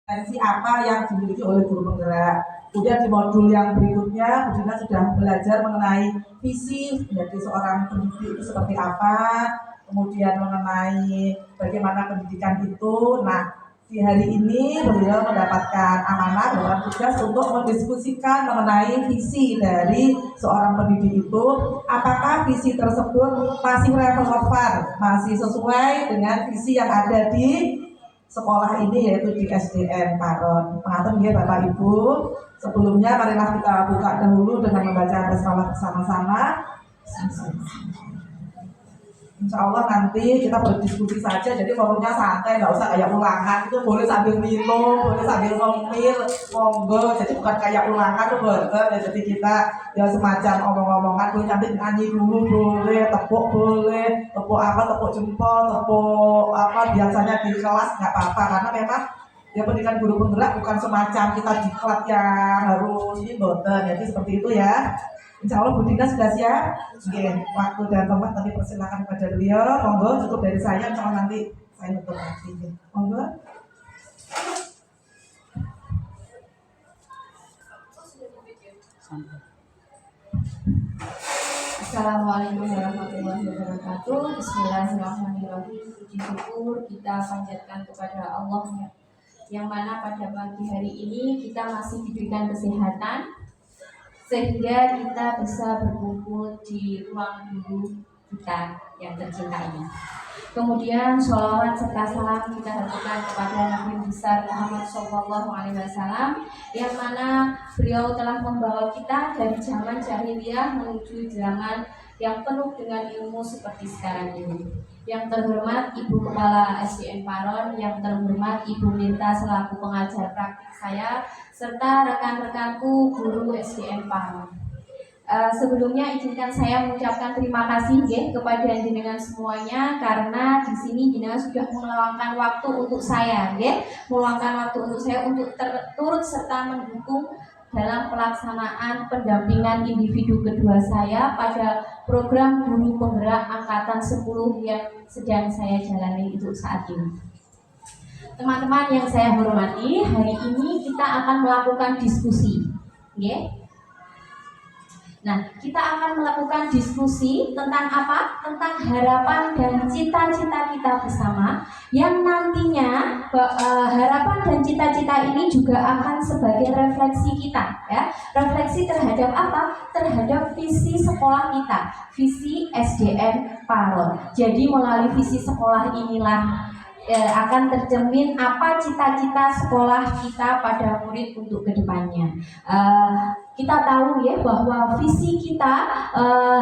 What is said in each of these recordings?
kompetensi apa yang dimiliki oleh guru penggerak. Kemudian di modul yang berikutnya, Bu Dina sudah belajar mengenai visi menjadi seorang pendidik itu seperti apa, kemudian mengenai bagaimana pendidikan itu. Nah, di hari ini beliau mendapatkan amanah dalam tugas untuk mendiskusikan mengenai visi dari seorang pendidik itu. Apakah visi tersebut masih relevan, masih sesuai dengan visi yang ada di sekolah ini, yaitu di SDN Paron. Pengatur ya Bapak Ibu. Sebelumnya marilah kita buka dahulu dengan membaca bersama-sama. Insya Allah nanti kita berdiskusi saja, jadi forumnya santai, nggak usah kayak ulangan. Itu boleh sambil minum, boleh sambil ngemil, monggo. Jadi bukan kayak ulangan tuh bener. Ya, jadi kita ya semacam omong-omongan, boleh sambil nyanyi dulu, boleh tepuk apa, tepuk jempol, tepuk apa biasanya di kelas nggak apa-apa, karena memang ya pendidikan guru penggerak bukan semacam kita diklat yang harus ini boten. Jadi seperti itu ya. Insya Allah Bu Dina sudah siap. Oke, waktu dan tempat nanti persilakan kepada beliau. Monggo, cukup dari saya. Insya Allah nanti saya tutup lagi. Monggo. Assalamualaikum warahmatullahi wabarakatuh. Bismillahirrahmanirrahim. Puji syukur kita panjatkan kepada Allah yang mana pada pagi hari ini kita masih diberikan kesehatan sehingga kita bisa berkumpul di ruang guru kita yang tercinta ini. Kemudian sholawat serta salam kita haturkan kepada Nabi besar Muhammad SAW, yang mana beliau telah membawa kita dari zaman jahiliyah menuju zaman yang penuh dengan ilmu seperti sekarang ini. Yang terhormat Ibu Kepala SDN Paron, yang terhormat Ibu Mirta selaku pengajar praktik saya, serta rekan-rekanku guru SDN Paron. Sebelumnya izinkan saya mengucapkan terima kasih kepada jenengan semuanya, karena di sini jenengan sudah meluangkan waktu untuk saya, meluangkan waktu untuk saya untuk turut serta mendukung dalam pelaksanaan pendampingan individu kedua saya pada program guru penggerak angkatan 10 yang sedang saya jalani untuk saat ini. Teman-teman yang saya hormati, hari ini kita akan melakukan diskusi, Nah, kita akan melakukan diskusi tentang apa? Tentang harapan dan cita-cita kita bersama, yang nantinya harapan dan cita-cita ini juga akan sebagai refleksi kita, ya. Refleksi terhadap apa? Terhadap visi sekolah kita, visi SDN Paron. Jadi melalui visi sekolah inilah akan tercermin apa cita-cita sekolah kita pada murid untuk kedepannya. Kita tahu ya bahwa visi kita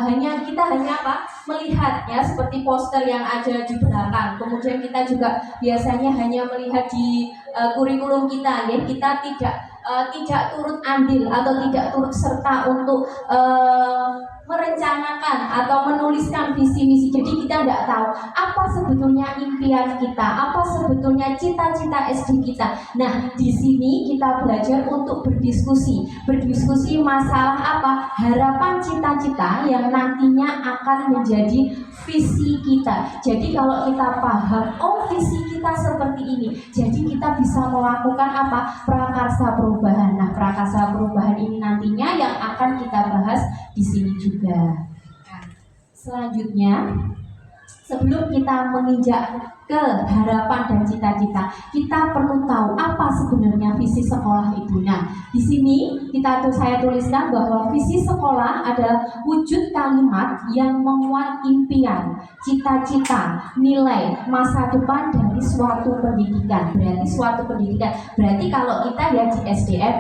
hanya apa? Melihat ya seperti poster yang ada di belakang. Kemudian kita juga biasanya hanya melihat di kurikulum kita, ya. Kita tidak turut andil atau tidak turut serta untuk merencanakan atau menuliskan visi misi. Jadi kita tidak tahu apa sebetulnya impian kita, apa sebetulnya cita-cita SD kita. Nah, di sini kita belajar untuk berdiskusi masalah apa? Harapan cita-cita yang nantinya akan menjadi visi kita. Jadi kalau kita paham, oh visi kita seperti ini, jadi kita bisa melakukan apa? Prakarsa perubahan. Nah, prakarsa perubahan ini nantinya yang akan kita bahas di sini juga. Nah, selanjutnya, sebelum kita menginjak ke harapan dan cita-cita, kita perlu tahu apa sebenarnya visi sekolah itu. Nah, di sini saya tuliskan bahwa visi sekolah adalah wujud kalimat yang memuat impian, cita-cita, nilai, masa depan dari suatu pendidikan. Berarti kalau kita ya di SDN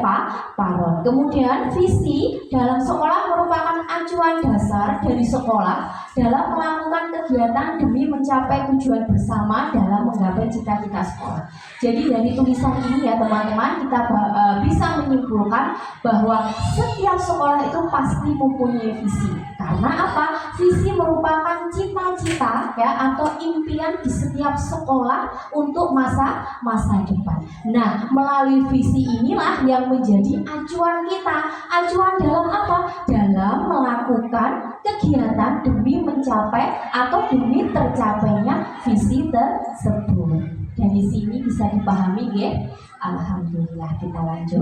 Paron. Kemudian visi dalam sekolah merupakan acuan dasar dari sekolah dalam melakukan kegiatan demi mencapai tujuan bersama dalam menggapai cita-cita sekolah. Jadi dari tulisan ini ya teman-teman, kita bisa menyimpulkan bahwa setiap sekolah itu pasti mempunyai visi. Karena apa? Visi merupakan cita-cita ya atau impian di setiap sekolah untuk masa depan. Nah, melalui visi inilah yang menjadi acuan kita. Acuan dalam apa? Dalam melakukan kegiatan demi mencapai atau demi tercapainya visi tersebut. Dari sini bisa dipahami ya. Alhamdulillah, kita lanjut.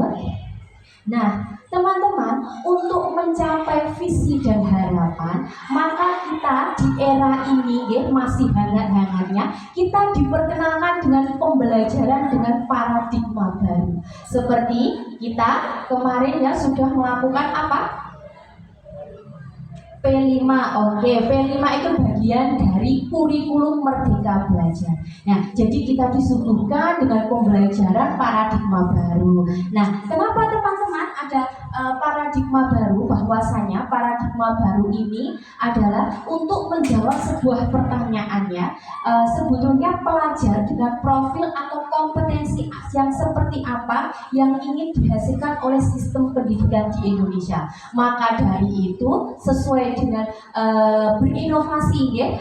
Nah, teman-teman, untuk mencapai visi dan harapan, maka kita di era ini ya, masih hangat-hangatnya, kita diperkenalkan dengan pembelajaran dengan paradigma baru. Seperti kita kemarin ya sudah melakukan apa? P5, oke, P5 itu bagian dari kurikulum Merdeka Belajar. Nah, jadi kita disuguhkan dengan pembelajaran paradigma baru. Nah, kenapa teman-teman ada paradigma baru? Bahwasanya paradigma baru ini adalah untuk menjawab sebuah pertanyaannya, sebetulnya pelajar dengan profil atau kompetensi yang seperti apa yang ingin dihasilkan oleh sistem pendidikan di Indonesia. Maka dari itu, sesuai dengan berinovasi ya,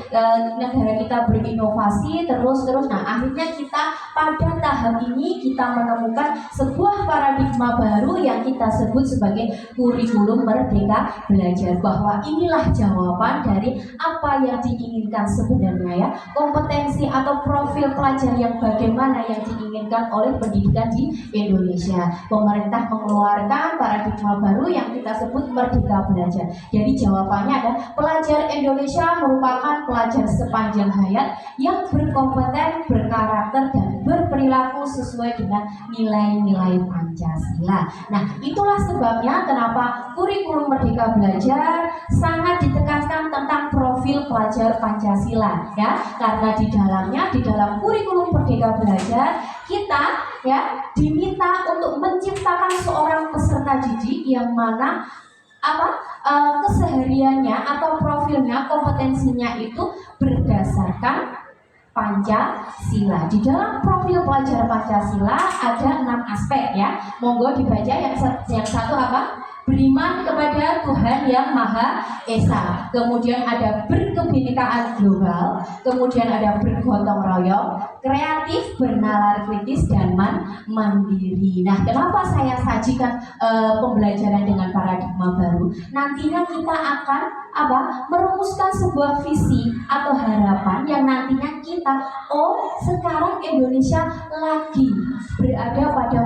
negara kita berinovasi terus. Nah, akhirnya kita pada tahap ini kita menemukan sebuah paradigma baru yang kita sebut sebagai kurikulum Merdeka Belajar, bahwa inilah jawaban dari apa yang diinginkan sebenarnya ya, kompetensi atau profil pelajar yang bagaimana yang diinginkan oleh pendidikan di Indonesia. Pemerintah mengeluarkan paradigma baru yang kita sebut Merdeka Belajar. Jadi jawabannya adalah pelajar Indonesia merupakan pelajar sepanjang hayat yang berkompeten, berkarakter, dan berperilaku sesuai dengan nilai-nilai Pancasila. Nah, itulah sebabnya kenapa kurikulum Merdeka Belajar sangat ditekankan tentang profil pelajar Pancasila ya, karena di dalam kurikulum Merdeka Belajar kita ya diminta untuk menciptakan seorang peserta didik yang mana kesehariannya atau profilnya, kompetensinya itu berdasarkan Pancasila. Di dalam profil pelajar Pancasila ada 6 aspek ya. Monggo dibaca. Yang satu apa? Beriman kepada Tuhan yang Maha Esa. Kemudian ada berkebinekaan global. Kemudian ada bergotong royong, kreatif, bernalar kritis, dan mandiri. Nah, kenapa saya sajikan pembelajaran dengan paradigma baru? Nantinya kita akan merumuskan sebuah visi atau harapan yang nantinya kita, sekarang Indonesia lagi berada pada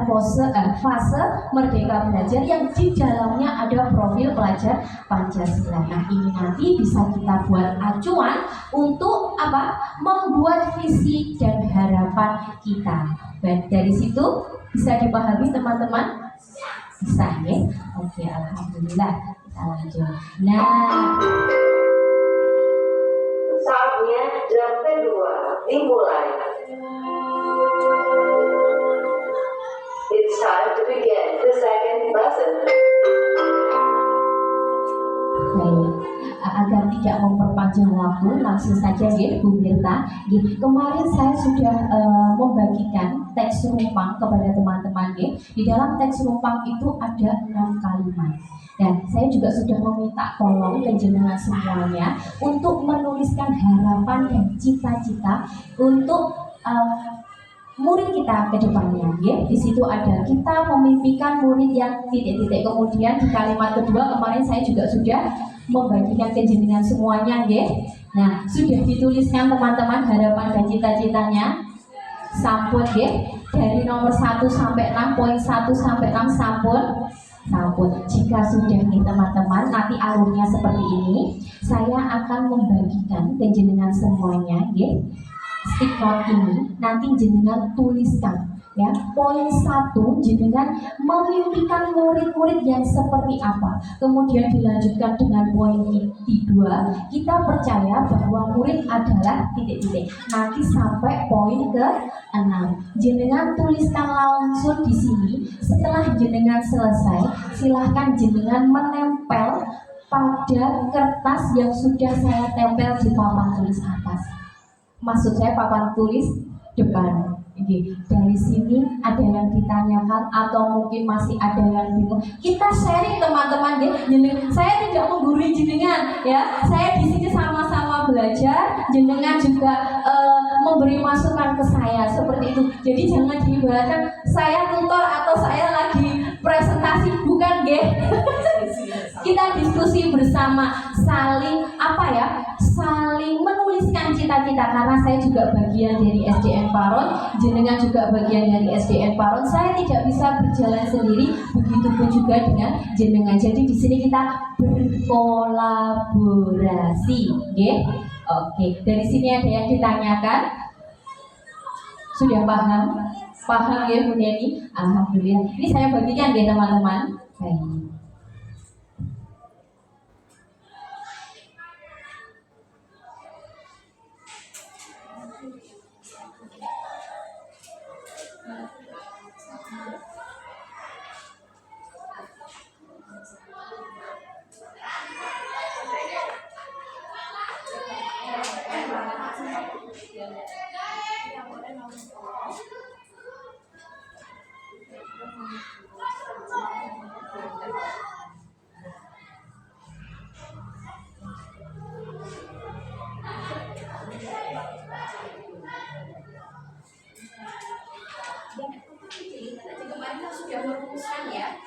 fase Merdeka Belajar yang di dalamnya ada profil pelajar Pancasila. Nah, ini nanti bisa kita buat acuan untuk membuat visi dan harapan kita. Dan dari situ bisa dipahami teman-teman? Bisa ya? Oke, alhamdulillah. Kita lanjut. Nah, saatnya jam kedua dimulai. It's time to begin the second lesson. baik. Agar tidak memperpanjang waktu, langsung saja ya Bu Mirta. Kemarin saya sudah membagikan teks rumpang kepada teman-teman ya. Di dalam teks rumpang itu ada 6 kalimat. Dan saya juga sudah meminta tolong ke jenengan semuanya untuk menuliskan harapan dan cita-cita untuk murid kita ke depannya ya. Di situ ada kita memimpikan murid yang titik-titik. Kemudian di kalimat kedua kemarin saya juga sudah membagikan ke jenengan semuanya ya. Nah, sudah dituliskan teman-teman harapan dan cita-citanya. Sampun ya. Dari nomor 1 sampai 6, poin 1 sampai 6 sampun. Jika sudah nih teman-teman, nanti alurnya seperti ini. Saya akan membagikan ke jenengan semuanya ya. Stick note ini nanti jenengan tuliskan ya. Poin 1 jenengan memimpikan murid-murid yang seperti apa. Kemudian dilanjutkan dengan poin 2, kita percaya bahwa murid adalah titik-titik. Nanti sampai poin ke-6. Jenengan tuliskan langsung di sini. Setelah jenengan selesai, silahkan jenengan menempel pada kertas yang sudah saya tempel di papan tulis atas. Maksud saya papan tulis depan. Dari sini ada yang ditanyakan atau mungkin masih ada yang bingung. Kita sharing teman-teman ya. Saya tidak menggurui jenengan ya. Saya di sini sama-sama belajar. Jenengan juga memberi masukan ke saya seperti itu. Jadi jangan diibaratkan saya tutor atau saya lagi presentasi, bukan Kita diskusi bersama, saling saling menulis menuliskan cita-cita karena saya juga bagian dari SDN Paron, jenengan juga bagian dari SDN Paron. Saya tidak bisa berjalan sendiri, begitupun juga dengan jenengan. Jadi di sini kita berkolaborasi, nggih. Oke, dari sini ada yang ditanyakan? Sudah paham? Paham ya Bu Neni? Alhamdulillah. Ini saya bagikan ya teman-teman. Baik. Kemarin kan sudah merumuskan ya.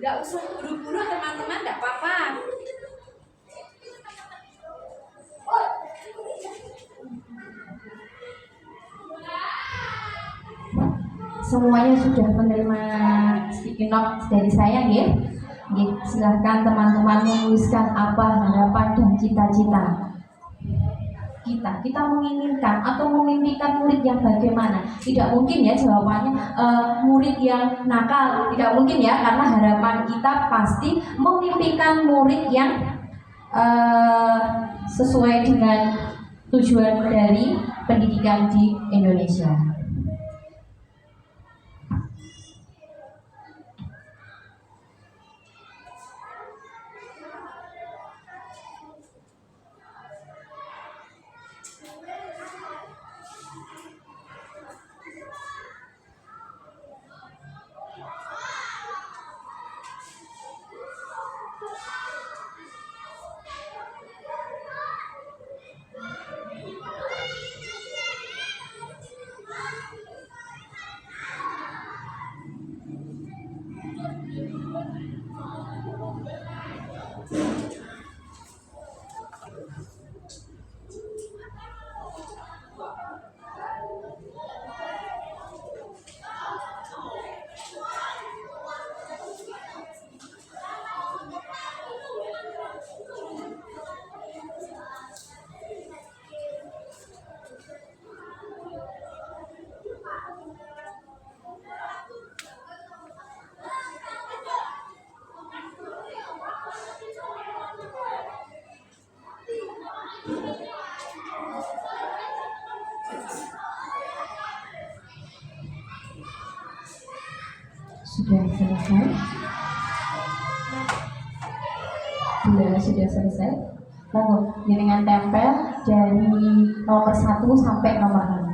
Nggak usah buru-buru teman-teman, nggak apa-apa. Semuanya sudah menerima sticky note dari saya ya. Silahkan teman-teman menuliskan apa harapan dan cita-cita kita menginginkan atau memimpikan murid yang bagaimana. Tidak mungkin ya jawabannya murid yang nakal, tidak mungkin ya, karena harapan kita pasti memimpikan murid yang sesuai dengan tujuan dari pendidikan di Indonesia. Sudah selesai? Sudah selesai. Lalu dengan tempel dari nomor 1 sampai nomor 6.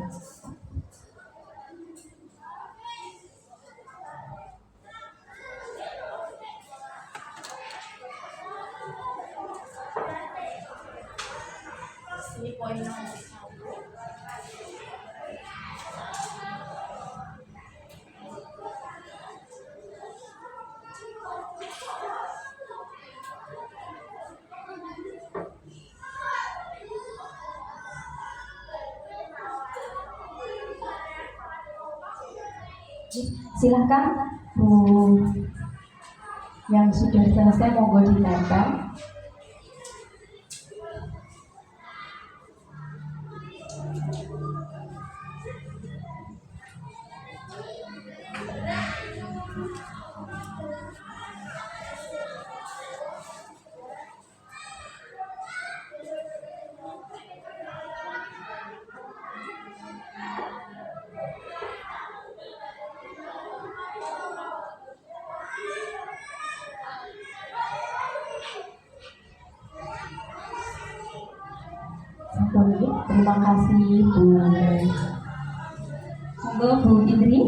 Ini poin nomor 1. Silahkan Bu yang sudah selesai monggo ditempel. Terima kasih Bu. Monggo Bu Indri.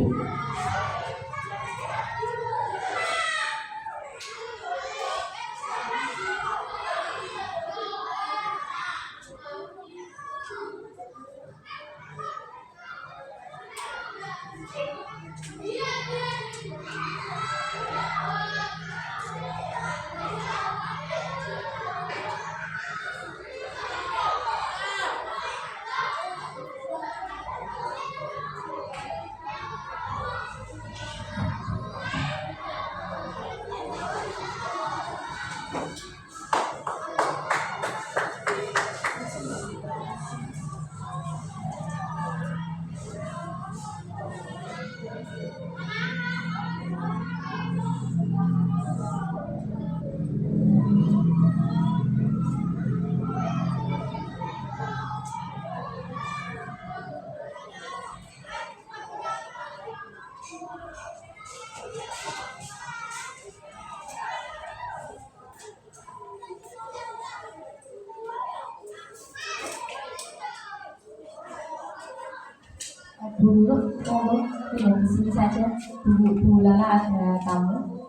Bu Lulu, monggo di sini saja. Bu Lala ada tamu.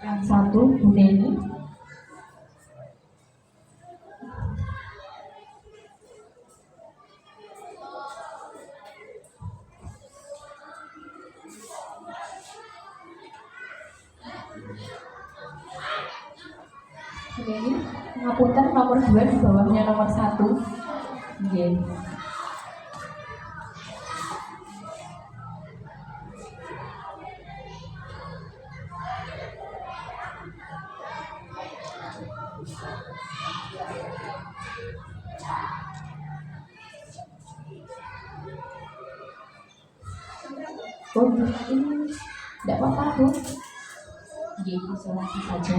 Yang satu Bu Neni. Bu Neni, ngapunten nomor 2 di bawahnya nomor 1. Nggih. Oh, ini tidak apa-apa, Bu. Nggih, isolasi saja.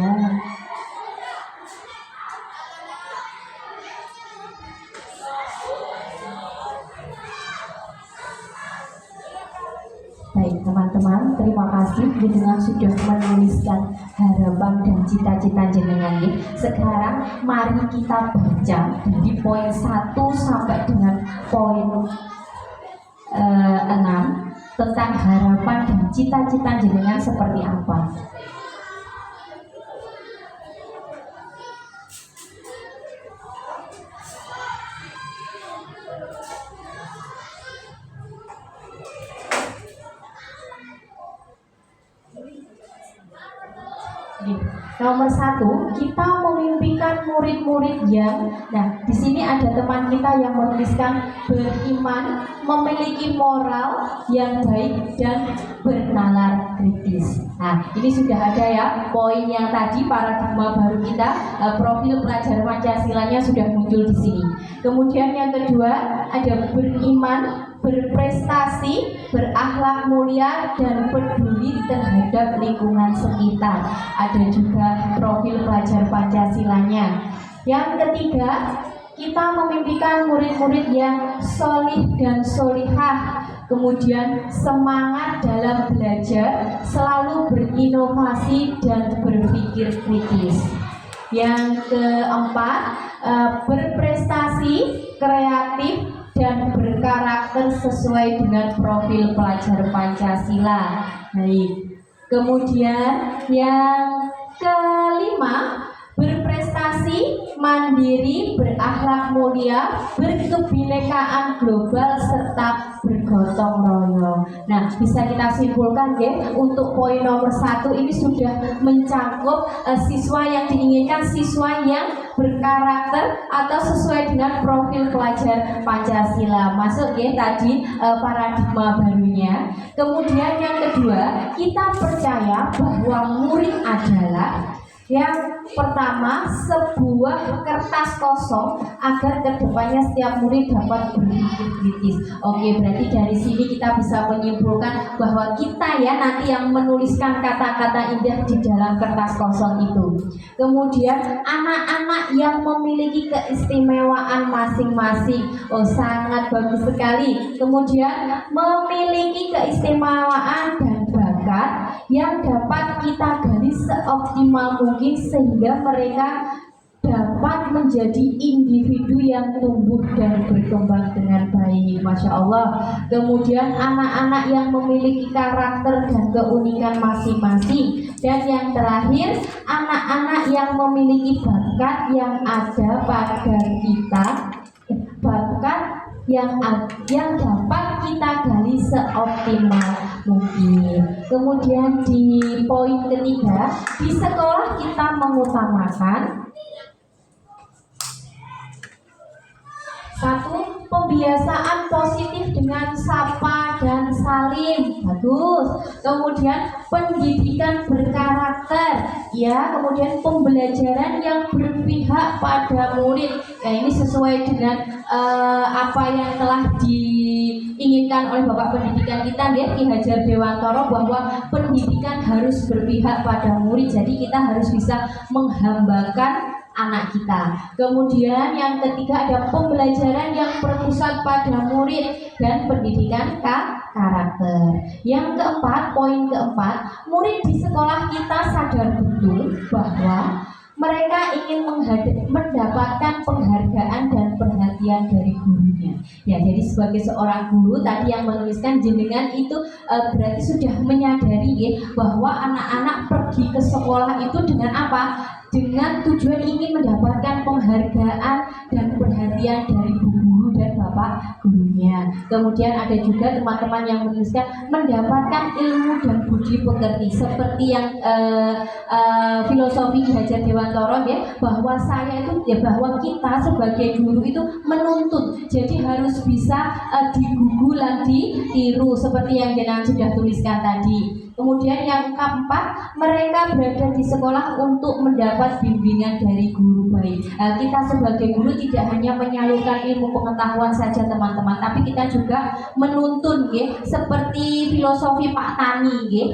Baik teman-teman, terima kasih jenengan sudah menuliskan harapan dan cita-cita jenengan. Sekarang mari kita baca dari poin 1 sampai dengan poin 6 tentang harapan dan cita-cita jenengan seperti apa. Nomor 1, kita memimpikan murid-murid yang, nah di sini ada teman kita yang menuliskan beriman, memiliki moral yang baik dan bernalar kritis. Nah ini sudah ada ya poin yang tadi paradigma baru kita, profil pelajar Pancasilanya sudah muncul di sini. Kemudian yang kedua ada beriman, berprestasi, berakhlak mulia, dan peduli terhadap lingkungan sekitar. Ada juga profil pelajar Pancasilanya. Yang ketiga, kita memimpikan murid-murid yang solih dan solihah, kemudian semangat dalam belajar, selalu berinovasi dan berpikir kritis. Yang keempat, berprestasi, kreatif, dan berkarakter sesuai dengan profil pelajar Pancasila. Baik, Kemudian yang kelima, berprestasi, mandiri, berakhlak mulia, berkebinekaan global serta bergotong royong. Nah, bisa kita simpulkan ya, untuk poin nomor 1 ini sudah mencakup siswa yang diinginkan, siswa yang berkarakter atau sesuai dengan profil pelajar Pancasila. Masuk ya tadi paradigma barunya. Kemudian yang kedua, kita percaya bahwa murid adalah yang pertama, sebuah kertas kosong agar kedepannya setiap murid dapat berpikir kritis. Oke, berarti dari sini kita bisa menyimpulkan bahwa kita ya nanti yang menuliskan kata-kata indah di dalam kertas kosong itu. Kemudian anak-anak yang memiliki keistimewaan masing-masing. Oh, sangat bagus sekali. Kemudian memiliki keistimewaan dan bakat yang dapat kita gali seoptimal mungkin sehingga mereka dapat menjadi individu yang tumbuh dan berkembang dengan baik. Masya Allah. Kemudian anak-anak yang memiliki karakter dan keunikan masing-masing. Dan yang terakhir, anak-anak yang memiliki bakat yang ada pada kita, bakat yang dapat kita gali seoptimal mungkin. Kemudian di poin ketiga, di sekolah kita mengutamakan 1. Pembiasaan positif dengan sapa dan salim. Bagus. Kemudian pendidikan berkarakter. Ya, kemudian pembelajaran yang berpihak pada murid. Ya, ini sesuai dengan apa yang telah diinginkan oleh Bapak Pendidikan kita ya, Ki Hajar Dewantoro, bahwa pendidikan harus berpihak pada murid. Jadi kita harus bisa menghambakan anak kita. Kemudian yang ketiga ada pembelajaran yang berpusat pada murid dan pendidikan karakter. Yang keempat, poin keempat, murid di sekolah kita sadar betul bahwa mereka ingin mendapatkan penghargaan dan perhatian dari gurunya. Ya, jadi sebagai seorang guru tadi yang menuliskan jenengan itu berarti sudah menyadari ya, bahwa anak-anak pergi ke sekolah itu dengan apa? Dengan tujuan ingin mendapatkan penghargaan dan perhatian dari guru dan bapak gurunya. Kemudian ada juga teman-teman yang menuliskan mendapatkan ilmu dan budi pekerti, seperti yang filosofi Ki Hajar Dewantoro ya, bahwa saya itu ya, bahwa kita sebagai guru itu menuntut, jadi harus bisa digugu dan ditiru seperti yang jenengan sudah tuliskan tadi. Kemudian yang keempat, mereka berada di sekolah untuk mendapat bimbingan dari guru baik. Kita sebagai guru tidak hanya menyalurkan ilmu pengetahuan saja teman-teman, tapi kita juga menuntun ya, seperti filosofi Pak Tani ya.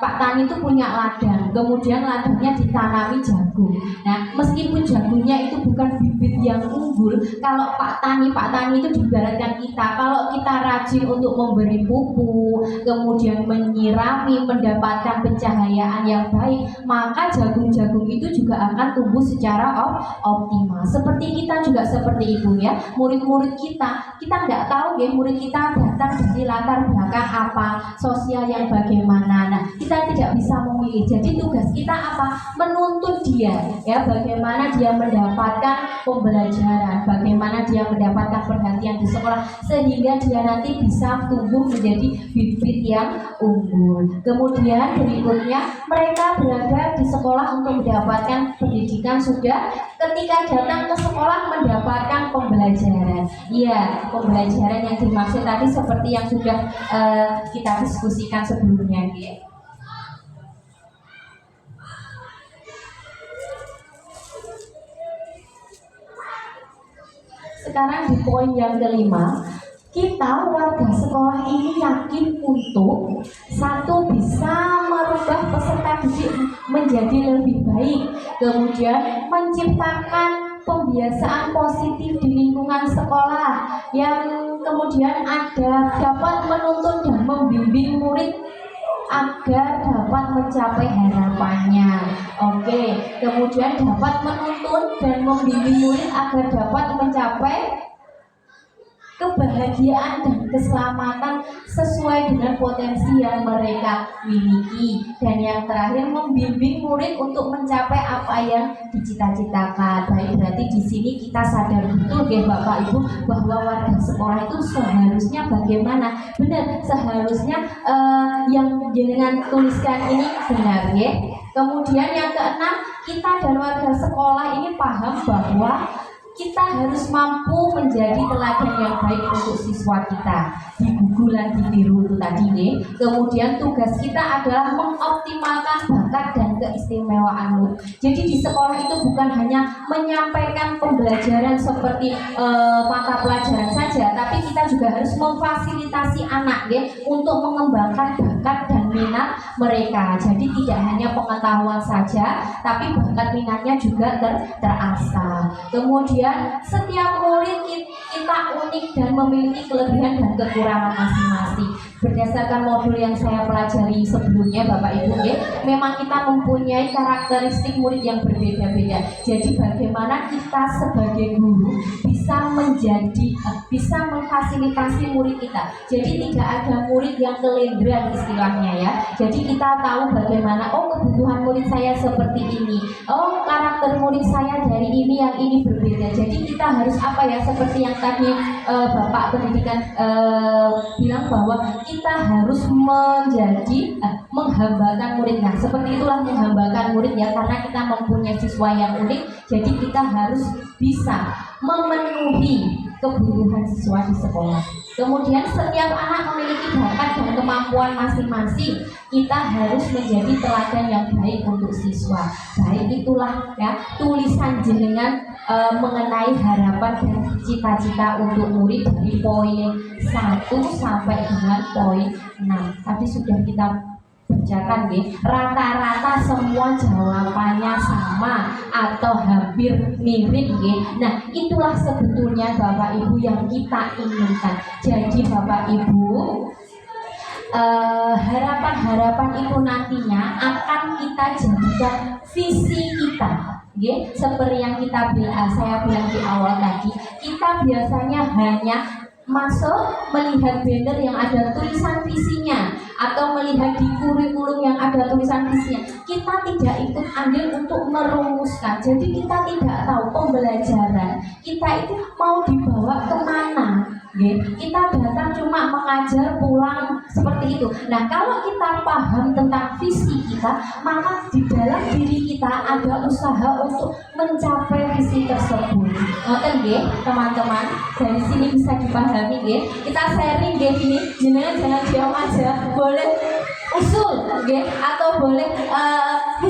Pak Tani itu punya ladang, kemudian ladangnya ditanami jagung. Nah, meskipun jagungnya itu bukan bibit yang unggul, kalau Pak Tani itu diibaratkan kita, kalau kita rajin untuk memberi pupuk, kemudian menyiram, mendapatkan pencahayaan yang baik, maka jagung-jagung itu juga akan tumbuh secara optimal. Seperti kita juga seperti itu ya, murid-murid kita nggak tahu ya, murid kita datang dari latar belakang apa, sosial yang bagaimana. Nah, kita tidak bisa memilih. Jadi tugas kita apa? Menuntut dia ya, bagaimana dia mendapatkan pembelajaran, bagaimana dia mendapatkan perhatian di sekolah, sehingga dia nanti bisa tumbuh menjadi bibit yang unggul. Kemudian berikutnya, mereka berada di sekolah untuk mendapatkan pendidikan. Sudah ketika datang ke sekolah mendapatkan pembelajaran. Iya, pembelajaran yang dimaksud tadi seperti yang sudah kita diskusikan sebelumnya ya. Sekarang di poin yang kelima, kita warga sekolah ini yakin untuk 1. Bisa merubah peserta didik menjadi lebih baik, kemudian menciptakan pembiasaan positif di lingkungan sekolah yang kemudian dapat menuntun dan membimbing murid agar dapat mencapai harapannya. Oke, kemudian dapat menuntun dan membimbing murid agar dapat mencapai kebahagiaan dan keselamatan sesuai dengan potensi yang mereka miliki. Dan yang terakhir, membimbing murid untuk mencapai apa yang dicita-citakan. Baik, berarti di sini kita sadar betul ya Bapak Ibu bahwa warga sekolah itu seharusnya bagaimana? Benar, seharusnya yang jenengan tuliskan ini benar ya. Kemudian yang keenam, kita dan warga sekolah ini paham bahwa kita harus mampu menjadi teladan yang baik untuk siswa kita. Digugulan ditiru itu tadi nih. Kemudian tugas kita adalah mengoptimalkan bakat dan keistimewaan murid. Jadi di sekolah itu bukan hanya menyampaikan pembelajaran seperti mata pelajaran saja, tapi kita juga harus memfasilitasi anak ya untuk mengembangkan bakat dan minat mereka. Jadi tidak hanya pengetahuan saja, tapi bakat minatnya juga terasah. Kemudian setiap murid kita unik dan memiliki kelebihan dan kekurangan masing-masing. Berdasarkan modul yang saya pelajari sebelumnya Bapak Ibu ya, memang kita mempunyai karakteristik murid yang berbeda-beda. Jadi bagaimana kita sebagai guru bisa memfasilitasi murid kita. Jadi tidak ada murid yang kelendran istilahnya ya. Jadi kita tahu bagaimana kebutuhan murid saya seperti ini. Karakter murid saya dari ini yang ini berbeda. Jadi kita harus apa ya, seperti yang tadi Bapak Pendidikan bilang bahwa kita harus menghambakan murid. Nah, seperti itulah menghambakan murid ya, karena kita mempunyai siswa yang unik. Jadi kita harus bisa memenuhi kebutuhan siswa di sekolah. Kemudian setiap anak memiliki bakat dan kemampuan masing-masing. Kita harus menjadi teladan yang baik untuk siswa. Baik, itulah ya tulisan jenengan mengenai harapan dan cita-cita untuk murid dari poin 1 sampai dengan poin 6. Tadi sudah kita bacakan nih, rata-rata semua jawabannya sama atau hampir mirip nih. Nah, itulah sebetulnya Bapak Ibu yang kita inginkan. Jadi Bapak Ibu, harapan-harapan itu nantinya akan kita jadikan visi kita. Seperti yang saya bilang di awal tadi, kita biasanya hanya masuk melihat banner yang ada tulisan visinya atau melihat di kurikulum yang ada tulisan visinya. Kita tidak ikut andil untuk merumuskan. Jadi kita tidak tahu pembelajaran kita itu mau dibawa kemana. Kita datang cuma mengajar pulang seperti itu. Nah, kalau kita paham tentang visi kita, maka di dalam diri kita ada usaha untuk mencapai visi tersebut. Ngoten nggih, teman-teman. Dari sini bisa dipahami nggih. Kita sharing nggih ini, jenengan jangan diam aja. Boleh usul nggih atau boleh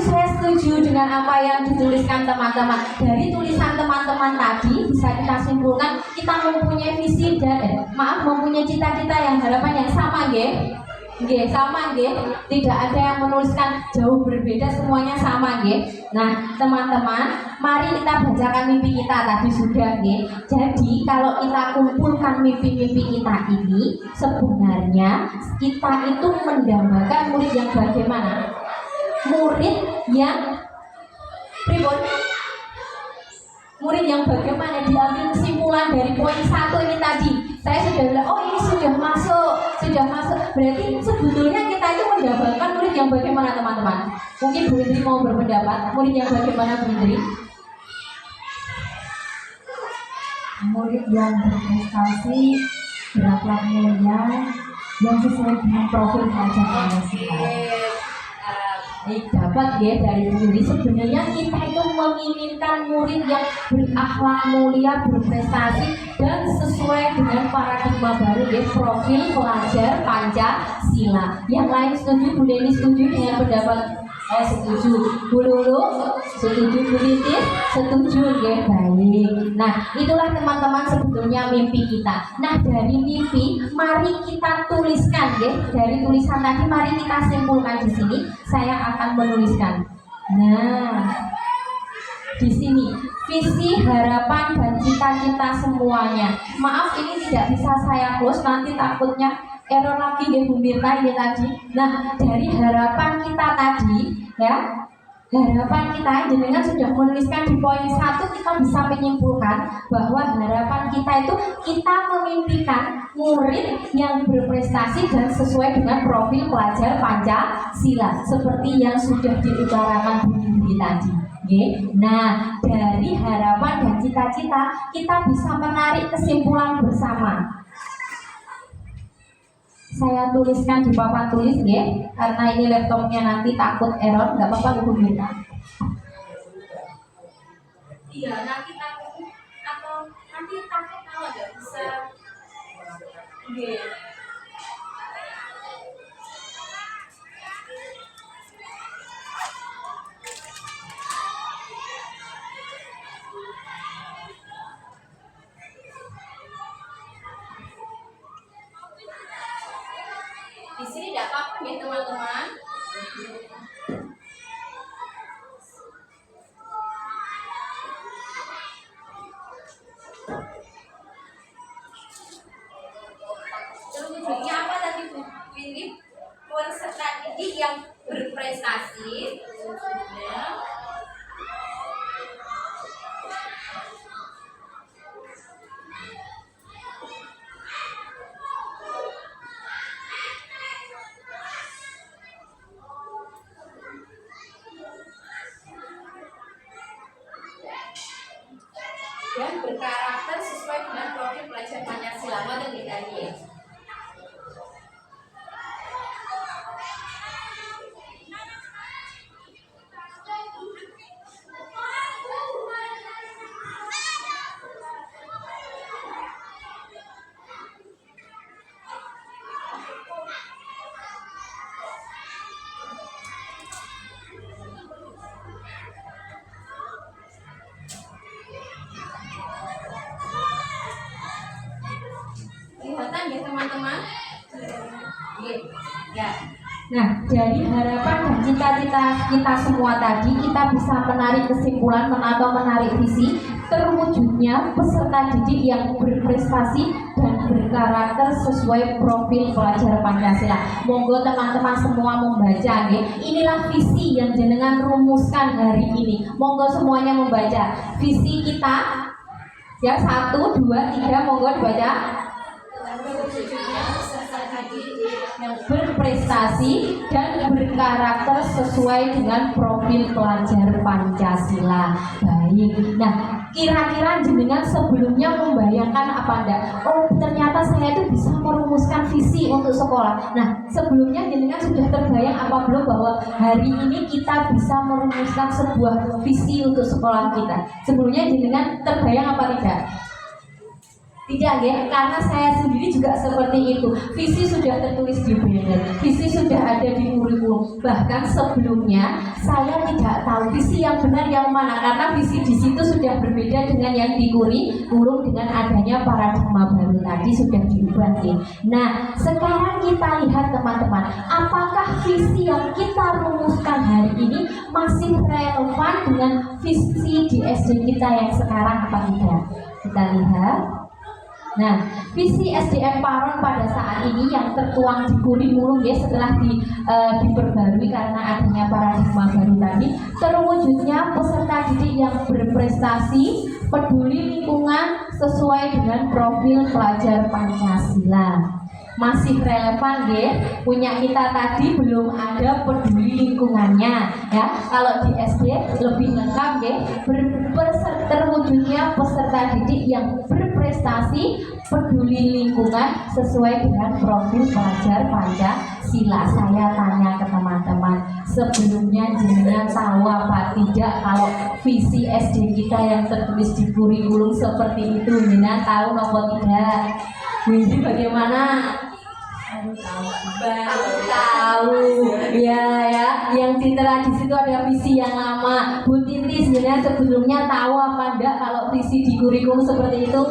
saya setuju dengan apa yang dituliskan teman-teman. Dari tulisan teman-teman tadi bisa kita simpulkan kita mempunyai visi dan mempunyai cita-cita yang harapan yang sama nggih. Nggih, sama nggih. Tidak ada yang menuliskan jauh berbeda, semuanya sama nggih. Nah, teman-teman, mari kita bacakan mimpi kita tadi sudah nggih. Jadi, kalau kita kumpulkan mimpi-mimpi kita ini, sebenarnya kita itu mendambakan murid yang bagaimana? Murid yang pribon. Murid yang bagaimana? Diambil kesimpulan dari poin 1 ini tadi. Saya sudah bilang, ini sudah masuk. Berarti sebetulnya kita itu mendapatkan murid yang bagaimana teman-teman? Mungkin Bu Indri mau berpendapat, murid yang bagaimana Bu Indri? Murid yang berprestasi, berakhlak mulia, yang sesuai dengan profil pelajar masing-masing. Dapat ya dari diri. Sebenarnya kita itu menginginkan murid yang berakhlak mulia, berprestasi dan sesuai dengan paradigma baru ya, profil pelajar Pancasila. Yang lain setuju? Bu Deni setuju dengan pendapat? Setuju. Bu Lulu setuju? Bu Titis setuju ya, baik. Nah, itulah teman-teman sebetulnya mimpi kita. Nah, dari mimpi mari kita tuliskan ya. Dari tulisan tadi mari kita simpulkan di sini. Saya akan menuliskan. Nah, di sini visi, harapan dan cita-cita semuanya. Maaf ini tidak bisa saya close, nanti takutnya error lagi ya Bu Mirna ini tadi. Nah, dari harapan kita tadi ya, harapan kita, jenengan sudah menuliskan di poin 1, kita bisa menyimpulkan bahwa harapan kita itu kita memimpikan murid yang berprestasi dan sesuai dengan profil pelajar Pancasila seperti yang sudah diutarakan Bu Indri tadi. Oke. Nah, dari harapan dan cita-cita kita bisa menarik kesimpulan bersama. Saya tuliskan di papan tulis ya, karena ini laptopnya nanti takut error, nggak apa-apa Bu Mita. Iya, nanti takut atau nanti takut kalau nggak bisa. Oke. Di sini tidak apa-apa ya teman-teman. Terwujudnya apa tadi Bu Windy? Peserta didik yang berprestasi. Terwujudnya dan berkarakter sesuai dengan profil pelajar Pancasila. Mata kita ini. Kelihatan ya teman-teman? Ya. Nah, dari harapan dan cita-cita kita semua tadi, kita bisa menarik kesimpulan atau menarik visi terwujudnya peserta didik yang berprestasi dan berkarakter sesuai profil pelajar Pancasila. Monggo teman-teman semua membaca ya. Inilah visi yang jenengan rumuskan hari ini. Monggo semuanya membaca visi kita. Ya, 1, 2, 3, monggo dibaca. Yang berprestasi dan berkarakter sesuai dengan profil pelajar Pancasila. Baik. Nah, kira-kira jenengan sebelumnya membayangkan apa enggak? Oh, ternyata saya itu bisa merumuskan visi untuk sekolah. Nah, sebelumnya jenengan sudah terbayang apa belum bahwa hari ini kita bisa merumuskan sebuah visi untuk sekolah kita? Sebelumnya jenengan terbayang apa tidak? Tidak ya, karena saya sendiri juga seperti itu. Visi sudah tertulis di banner, visi sudah ada di kurikulum. Bahkan sebelumnya saya tidak tahu visi yang benar yang mana, karena visi di situ sudah berbeda dengan yang di kurikulum dengan adanya paradigma baru tadi sudah diubah nih. Nah, sekarang kita lihat teman-teman, apakah visi yang kita rumuskan hari ini masih relevan dengan visi di SD kita yang sekarang apa tidak? Kita lihat. Nah, visi SDM Paron pada saat ini yang tertuang di kurikulum ya setelah diperbarui karena adanya paradigma baru tadi, terwujudnya peserta didik yang berprestasi, peduli lingkungan sesuai dengan profil pelajar Pancasila. Masih relevan ya, punya kita tadi belum ada peduli lingkungannya ya. Kalau di SD lebih lengkap ya, terwujudnya peserta didik yang berprestasi, peduli lingkungan sesuai dengan profil pelajar Pancasila. Saya tanya ke teman-teman, sebelumnya jenengan tahu apa tidak kalau visi SD kita yang tertulis di kurikulum seperti itu? Jenengan tahu atau tidak? Windy bagaimana? Baru tahu ya yang citra di situ ada visi yang lama. Bu Titi sebenarnya sebelumnya tahu apa enggak kalau visi di kurikulum seperti itu?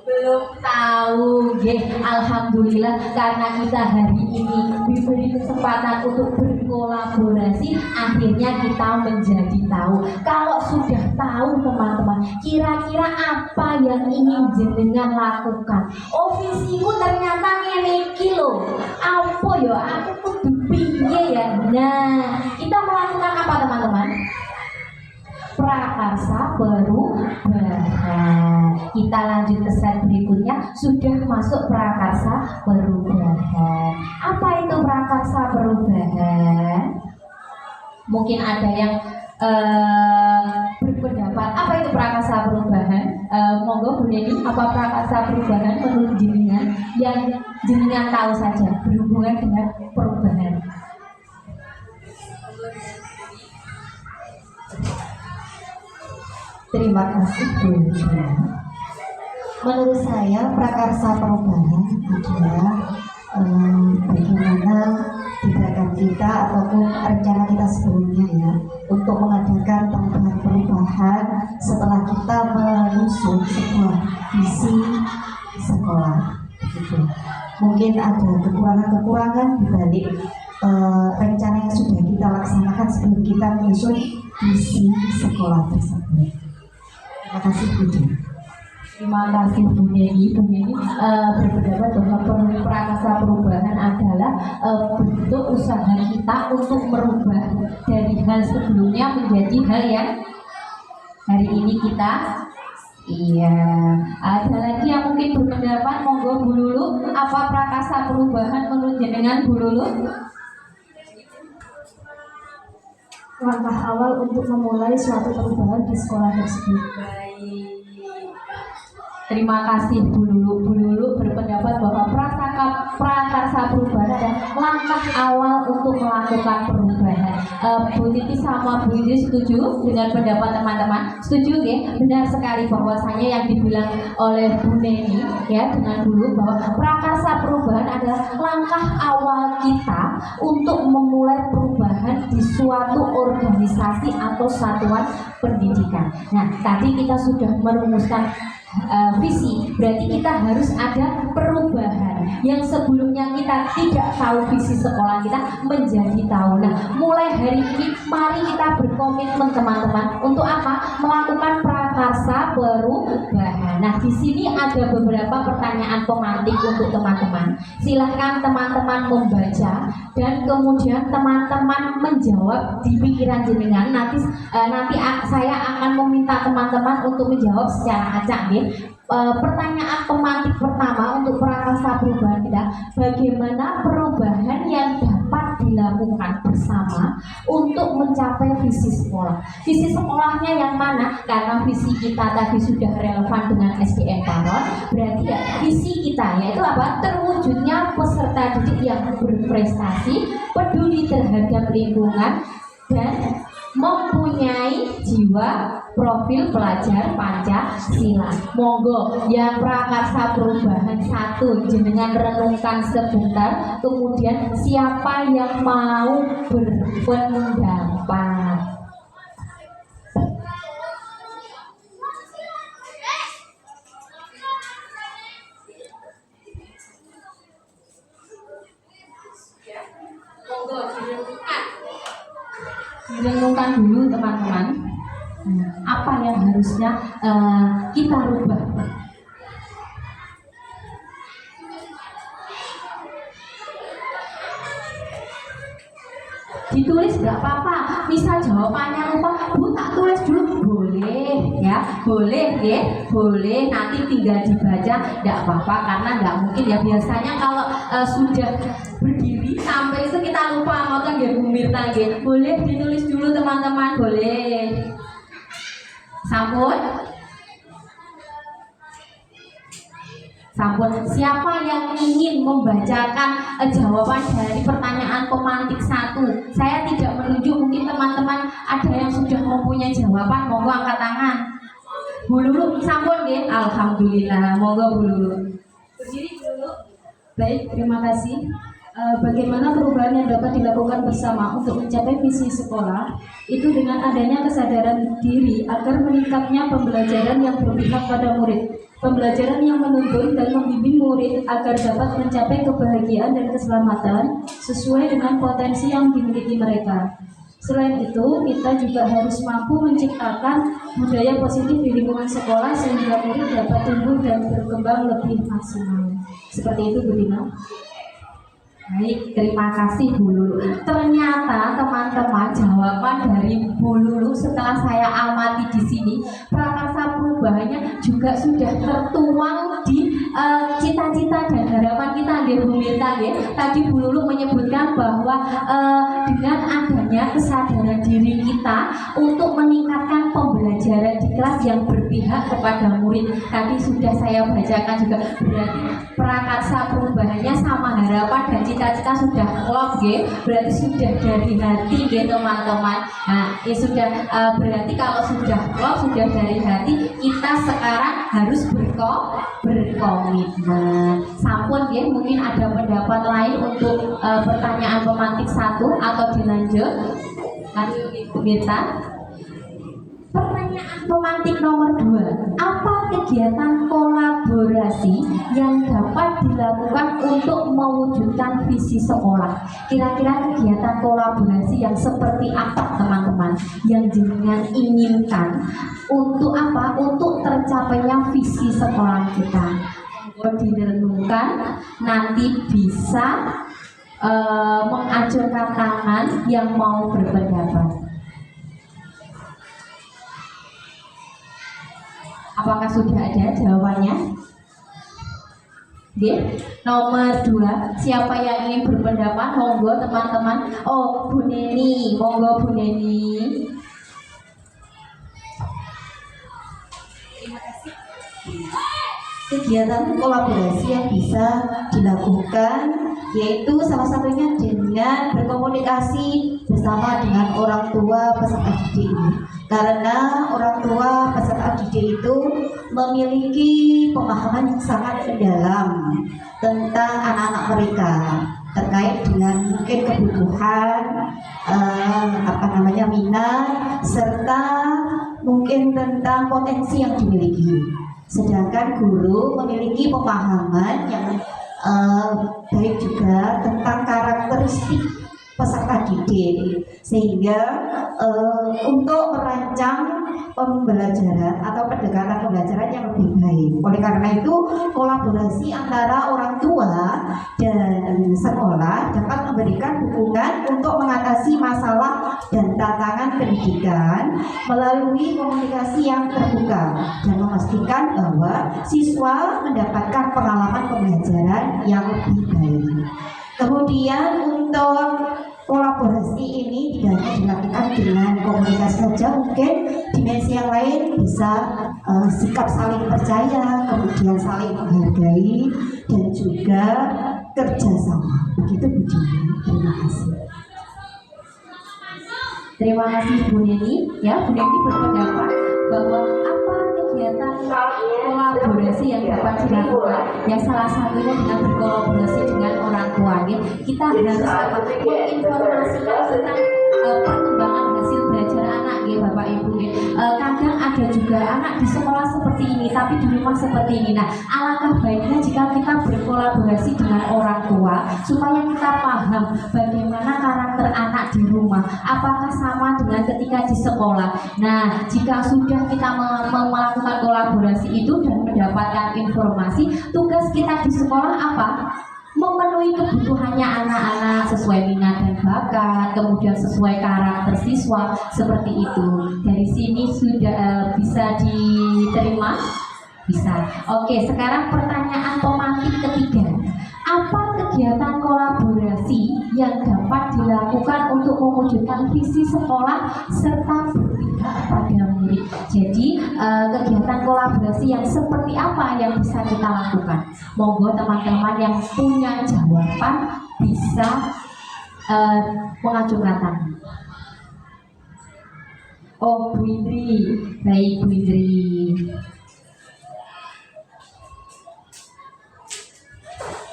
Belum tahu. Alhamdulillah karena kita hari ini diberi kesempatan untuk berkolaborasi, akhirnya kita menjadi tahu. Kalau sudah tahu teman-teman, kira-kira apa yang ingin jenengan lakukan? Oh, visiku ternyata ngene iki lho. Apa ya aku kudu piye ya? Nah, kita melakukan apa teman-teman? prakarsa perubahan. Kita lanjut ke slide berikutnya. Sudah masuk prakarsa perubahan. Apa itu prakarsa perubahan? Mungkin ada yang berpendapat apa itu prakarsa perubahan. Monggo Bu Neni, apa prakarsa perubahan menurut jenengan yang jenengan tahu saja berhubungan dengan perubahan? Terima kasih Bu. Menurut saya prakarsa perubahan adalah bagaimana tindakan kita ataupun rencana kita sebelumnya ya untuk mengadakan perubahan setelah kita menyusun sebuah visi sekolah. Gitu. Mungkin ada kekurangan-kekurangan di balik rencana yang sudah kita laksanakan sebelum kita menyusun visi sekolah tersebut. Terima kasih Bu. Terima kasih Bu Neni. Bu Neni berpendapat bahwa prakarsa perubahan adalah bentuk usaha kita untuk merubah dari hal sebelumnya menjadi hal yang hari ini kita. Iya, ada lagi yang mungkin berpendapat, monggo Bu Lulu, apa prakarsa perubahan menurut jenengan Bu Lulu? Langkah awal untuk memulai suatu perubahan di sekolah tersebut. Terima kasih Bu Lulu. Bu Lulu berpendapat bahwa prakarsa perubahan adalah langkah awal untuk melakukan perubahan. Bu Titi sama Bu Idris setuju dengan pendapat teman-teman? Setuju ya? Benar sekali bahwasanya yang dibilang oleh Bu Neni ya dengan dulu bahwa prakarsa perubahan adalah langkah awal kita untuk memulai perubahan di suatu organisasi atau satuan pendidikan. Nah, tadi kita sudah merumuskan visi, berarti kita harus ada perubahan yang sebelumnya kita tidak tahu visi sekolah kita menjadi tahu. Nah, mulai hari ini mari kita berkomitmen teman-teman untuk apa? Melakukan prakarsa perubahan. Nah, di sini ada beberapa pertanyaan pemantik untuk teman-teman. Silahkan teman-teman membaca dan kemudian teman-teman menjawab di pikiran jenengan. Nanti saya akan meminta teman-teman untuk menjawab secara acak. Pertanyaan pemantik pertama untuk prakarsa perubahan kita, bagaimana perubahan yang dapat dilakukan bersama untuk mencapai visi sekolah. Visi sekolahnya yang mana? Karena visi kita tadi sudah relevan dengan SDN Paron, berarti ya visi kita yaitu apa? Terwujudnya peserta didik yang berprestasi, peduli terhadap lingkungan, dan mempunyai jiwa profil pelajar Pancasila. Monggo yang prakarsa perubahan 1 jenengan renungkan sebentar, kemudian siapa yang mau berpendapat? Monggo direnungkan dulu teman-teman. Apa yang harusnya kita rubah? Ditulis nggak apa-apa. Misal jawabannya lupa, Bu tak tulis dulu, boleh ya, boleh ya, boleh. Nanti tinggal dibaca, nggak apa-apa karena nggak mungkin ya. Biasanya kalau sudah berdiri sampai itu kita lupa, maka nggak Mirta nggih. Boleh ditulis dulu teman-teman, boleh. Sampun. Siapa yang ingin membacakan jawaban dari pertanyaan pemantik 1? Saya tidak menunjuk, mungkin teman-teman ada yang sudah mempunyai jawaban, monggo angkat tangan. Bu Lulu, sampun nggih. Alhamdulillah, monggo Bu Lulu. Berdiri dulu. Baik, terima kasih. Bagaimana perubahan yang dapat dilakukan bersama untuk mencapai visi sekolah itu dengan adanya kesadaran diri agar meningkatnya pembelajaran yang berpihak pada murid, pembelajaran yang menuntun dan membimbing murid agar dapat mencapai kebahagiaan dan keselamatan sesuai dengan potensi yang dimiliki mereka. Selain itu, kita juga harus mampu menciptakan budaya positif di lingkungan sekolah sehingga murid dapat tumbuh dan berkembang lebih maksimal. Seperti itu, Bu Dina. Baik, terima kasih Bu Lulu. Ternyata teman-teman jawaban dari Bu Lulu setelah saya amati di sini, prakarsa perubahannya juga sudah tertuang di cita-cita dan harapan kita, nggih Bu Mirta nggih. Tadi Bu Lulu menyebutkan bahwa dengan adanya kesadaran diri kita untuk meningkatkan pembelajaran di kelas yang berpihak kepada murid. Tadi sudah saya bacakan juga, berarti prakarsa perubahannya sama harapan dan cita-cita sudah klop nggih, berarti sudah dari hati nggih teman-teman. Nah, ini sudah berarti kalau sudah klop, sudah dari hati, kita sekarang harus berkomitmen. Sampun nggih, mungkin ada pendapat lain untuk pertanyaan pemantik 1 atau dilanjut? Lanjut Ibu Mirta. Pertanyaan pemantik nomor 2, apa kegiatan kolaborasi yang dapat dilakukan untuk mewujudkan visi sekolah? Kira-kira kegiatan kolaborasi yang seperti apa teman-teman yang jenengan inginkan untuk apa? Untuk tercapainya visi sekolah kita. Direnungkan, nanti bisa mengacungkan tangan yang mau berpendapat. Apakah sudah ada jawabannya? Oke. Nomor 2, siapa yang ingin berpendapat? Monggo teman-teman. Oh, Bu Neni, monggo Bu Neni. Terima kasih. Kegiatan kolaborasi yang bisa dilakukan yaitu salah satunya dengan berkomunikasi bersama dengan orang tua peserta didik ini. Karena orang tua peserta didik itu memiliki pemahaman yang sangat mendalam tentang anak-anak mereka terkait dengan mungkin kebutuhan minat serta mungkin tentang potensi yang dimiliki. Sedangkan guru memiliki pemahaman yang baik juga tentang karakteristik peserta didik, sehingga untuk merancang pembelajaran atau pendekatan pembelajaran yang lebih baik. Oleh karena itu, kolaborasi antara orang tua dan sekolah dapat memberikan dukungan untuk mengatasi masalah dan tantangan pendidikan melalui komunikasi yang terbuka dan memastikan bahwa siswa mendapatkan pengalaman pembelajaran yang lebih baik. Kemudian untuk kolaborasi ini tidak hanya dilakukan dengan komunikasi saja, mungkin dimensi yang lain bisa sikap saling percaya, kemudian saling menghargai, dan juga kerjasama. Begitu Bu Dini. Terima kasih. Terima kasih Bu Neni. Ya, Bu Neni berpendapat bahwa apa kegiatan kolaborasi yang dapat dilakukan, ya salah satunya dengan berkolaborasi dengan orang tua. Ya. Kita harus menginformasikan tentang perkembangan hasil belajar anak, ya Bapak Ibu. Ya. Kadang ada juga anak di sekolah seperti ini, tapi di rumah seperti ini. Nah, alangkah baiknya jika kita berkolaborasi dengan orang tua supaya kita paham bagaimana karakter anak di rumah, apakah sama dengan ketika di sekolah. Nah, jika sudah kita melakukan kolaborasi itu dan mendapatkan informasi, tugas kita di sekolah apa? Memenuhi kebutuhannya anak-anak sesuai minat dan bakat, kemudian sesuai karakter siswa, seperti itu. Dari sini sudah bisa diterima? Bisa. Oke, sekarang pertanyaan pemantik ketiga. Apa kegiatan kolaborasi yang dapat dilakukan untuk mewujudkan visi sekolah serta berpihak pada murid? Jadi kegiatan kolaborasi yang seperti apa yang bisa kita lakukan? Monggo teman-teman yang punya jawaban bisa mengacungkan tangan. Oh, Bu Indri. Baik, Bu Indri.